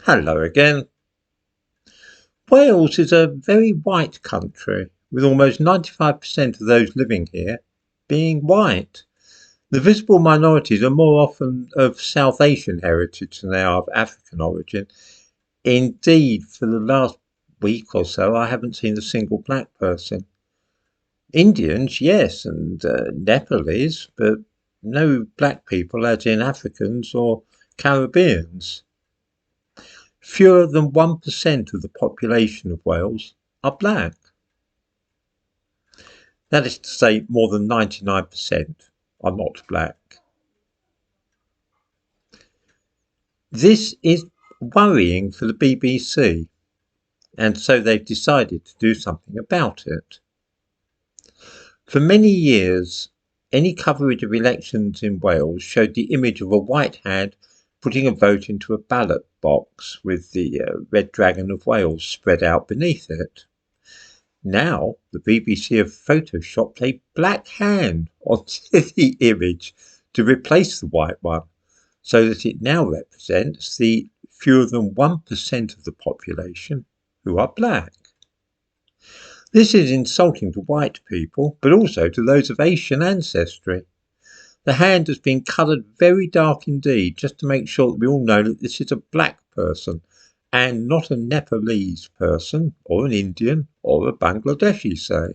Hello again. Wales is a very white country, with almost 95% of those living here being white. The visible minorities are more often of South Asian heritage than they are of African origin. Indeed, for the last week or so, I haven't seen a single black person. Indians, yes, and Nepalese, but no black people, as in Africans or Caribbeans. Fewer than 1% of the population of Wales are black. That is to say, more than 99% are not black. This is worrying for the BBC, and so they've decided to do something about it. For many years, any coverage of elections in Wales showed the image of a white hand putting a vote into a ballot box with the Red Dragon of Wales spread out beneath it. Now, the BBC have photoshopped a black hand onto the image to replace the white one, so that it now represents the fewer than 1% of the population who are black. This is insulting to white people, but also to those of Asian ancestry. The hand has been coloured very dark indeed, just to make sure that we all know that this is a black person and not a Nepalese person, or an Indian, or a Bangladeshi, say.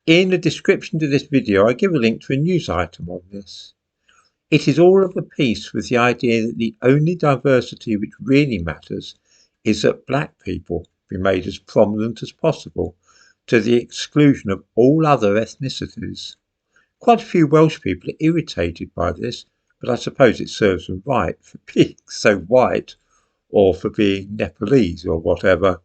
In the description to this video, I give a link to a news item on this. It is all of a piece with the idea that the only diversity which really matters is that black people be made as prominent as possible, to the exclusion of all other ethnicities. Quite a few Welsh people are irritated by this, but I suppose it serves them right for being so white, or for being Nepalese or whatever.